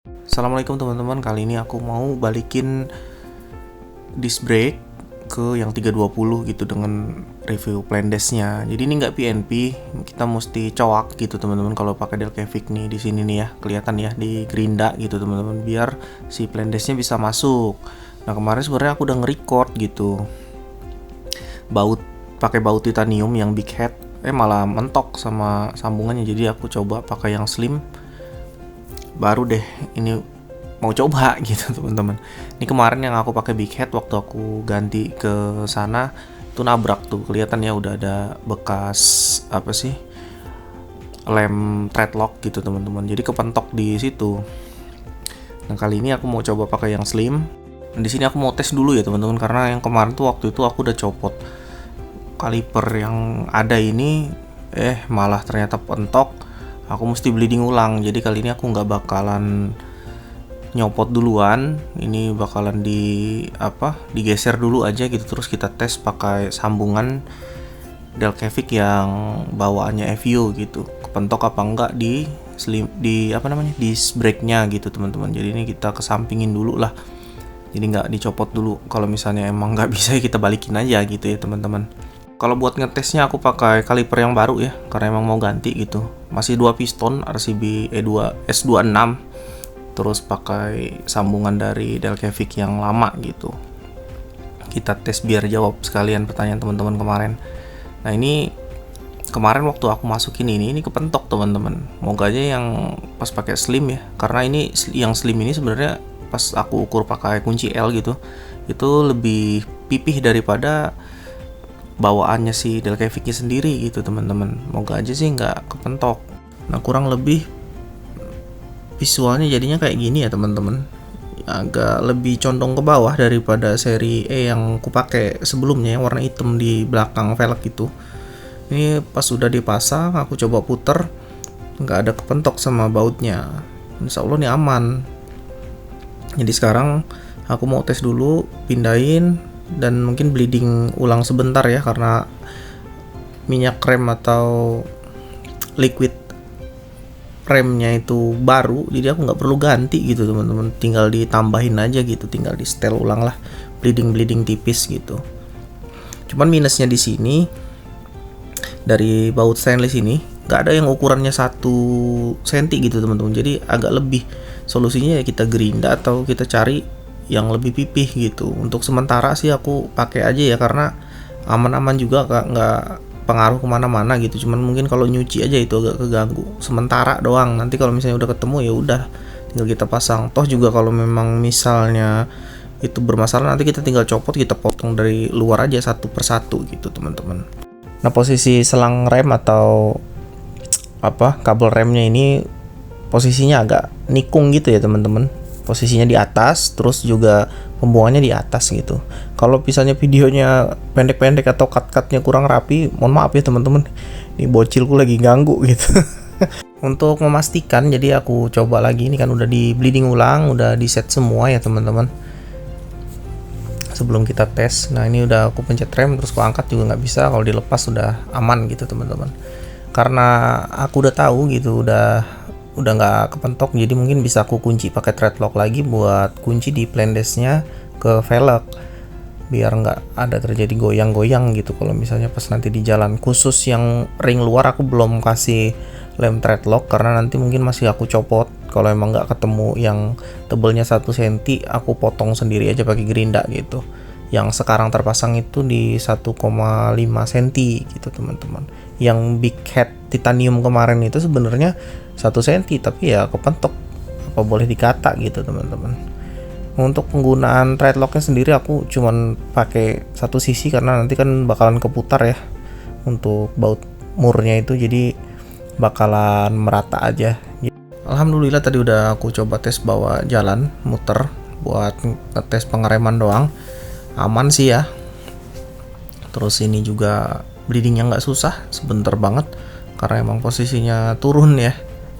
Assalamualaikum teman-teman, kali ini aku mau balikin disc brake ke yang 320 gitu dengan review Plandesnya. Jadi ini nggak PNP, kita mesti cowak gitu teman-teman kalau pakai Delcavic nih. Di sini nih ya, kelihatan ya di gerinda gitu teman-teman, biar si Plandesnya bisa masuk. Nah kemarin sebenarnya aku udah nge-record gitu, pakai baut titanium yang big head, malah mentok sama sambungannya. Jadi aku coba pakai yang slim, baru deh ini mau coba gitu teman-teman. Ini kemarin yang aku pakai big head, waktu aku ganti ke sana itu nabrak tuh, kelihatan ya udah ada bekas apa sih, lem threadlock gitu teman-teman. Jadi kepentok di situ. Nah kali ini aku mau coba pakai yang slim. Di sini aku mau tes dulu ya teman-teman, karena yang kemarin tuh waktu itu aku udah copot kaliper yang ada ini, malah ternyata pentok. Aku mesti bleeding ulang. Jadi kali ini aku nggak bakalan nyopot duluan, ini bakalan digeser dulu aja gitu, terus kita tes pakai sambungan Delcavic yang bawaannya FU gitu, kepentok apa enggak di disc brake-nya gitu teman-teman. Jadi ini kita kesampingin dulu lah, jadi nggak dicopot dulu. Kalau misalnya emang nggak bisa kita balikin aja gitu ya teman-teman. Kalau buat ngetesnya aku pakai kaliper yang baru ya, karena emang mau ganti gitu. Masih 2 piston RCB S26, terus pakai sambungan dari Delcavic yang lama gitu. Kita tes biar jawab sekalian pertanyaan teman-teman kemarin. Nah ini kemarin waktu aku masukin ini kepentok teman-teman. Moga aja yang pas pakai slim ya, karena ini yang slim ini sebenarnya pas aku ukur pakai kunci L gitu, itu lebih pipih daripada bawaannya si Delcavicnya sendiri gitu teman-teman. Moga aja sih nggak kepentok. Nah kurang lebih visualnya jadinya kayak gini ya teman-teman, agak lebih condong ke bawah daripada seri E yang aku pakai sebelumnya yang warna hitam di belakang velg itu. Ini pas sudah dipasang aku coba puter, nggak ada kepentok sama bautnya. Insya Allah nih aman. Jadi sekarang aku mau tes dulu, pindahin dan mungkin bleeding ulang sebentar ya, karena minyak rem atau liquid remnya itu baru, jadi aku nggak perlu ganti gitu teman-teman, tinggal ditambahin aja gitu, tinggal di setel ulang lah, bleeding tipis gitu. Cuman minusnya di sini dari baut stainless ini nggak ada yang ukurannya 1 cm gitu teman-teman, jadi agak lebih. Solusinya ya kita gerinda atau kita cari yang lebih pipih gitu. Untuk sementara sih aku pakai aja ya, karena aman-aman juga, nggak pengaruh kemana-mana gitu. Cuman mungkin kalau nyuci aja itu agak keganggu sementara doang. Nanti kalau misalnya udah ketemu ya udah tinggal kita pasang. Toh juga kalau memang misalnya itu bermasalah, nanti kita tinggal copot, kita potong dari luar aja satu persatu gitu teman-teman. Nah posisi selang rem atau kabel remnya ini posisinya agak nikung gitu ya teman-teman. Posisinya di atas, terus juga pembuangannya di atas gitu. Kalau misalnya videonya pendek-pendek atau cut-cutnya kurang rapi, mohon maaf ya teman-teman, ini bocilku lagi ganggu gitu. Untuk memastikan, jadi aku coba lagi, ini kan udah di bleeding ulang, udah di set semua ya teman-teman sebelum kita tes. Nah ini udah aku pencet rem, terus aku angkat juga nggak bisa, kalau dilepas udah aman gitu teman-teman. Karena aku udah tahu gitu, udah nggak kepentok, jadi mungkin bisa aku kunci pakai threadlock lagi buat kunci di Plandesnya ke velg, biar nggak ada terjadi goyang-goyang gitu kalau misalnya pas nanti di jalan. Khusus yang ring luar aku belum kasih lem threadlock, karena nanti mungkin masih aku copot. Kalau emang nggak ketemu yang tebelnya 1 cm, aku potong sendiri aja pakai gerinda gitu. Yang sekarang terpasang itu di 1,5 cm gitu teman-teman. Yang big head titanium kemarin itu sebenarnya 1 cm, tapi ya kepentok, apa boleh dikata gitu teman-teman. Untuk penggunaan threadlocknya sendiri aku cuman pakai satu sisi, karena nanti kan bakalan keputar ya untuk baut murnya itu, jadi bakalan merata aja. Alhamdulillah tadi udah aku coba tes bawa jalan muter buat ngetes pengereman doang, aman sih ya. Terus ini juga bleedingnya nggak susah, sebentar banget karena emang posisinya turun ya,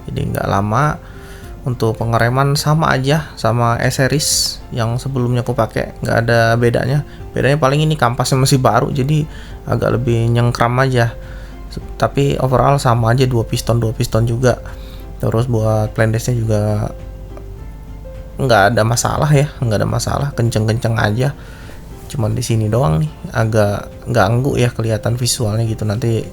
jadi nggak lama. Untuk pengereman sama aja sama E-series yang sebelumnya aku pakai, nggak ada bedanya paling ini kampasnya masih baru, jadi agak lebih nyengkram aja. Tapi overall sama aja, dua piston juga. Terus buat Plandesnya juga nggak ada masalah ya, nggak ada masalah, kenceng-kenceng aja. Cuman di sini doang nih agak ganggu ya kelihatan visualnya gitu, nanti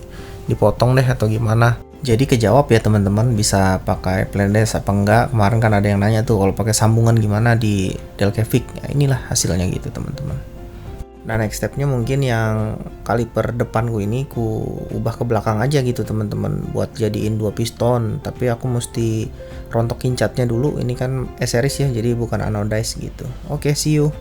dipotong deh atau gimana. Jadi kejawab ya teman-teman, bisa pakai Playdesk apa enggak. Kemarin kan ada yang nanya tuh kalau pakai sambungan gimana di Delcavic. Ya, inilah hasilnya gitu teman-teman. Nah next stepnya mungkin yang kaliper depan gue ini ku ubah ke belakang aja gitu teman-teman, buat jadiin 2 piston. Tapi aku mesti rontokin catnya dulu, ini kan S series ya, jadi bukan anodized gitu. Oke, see you.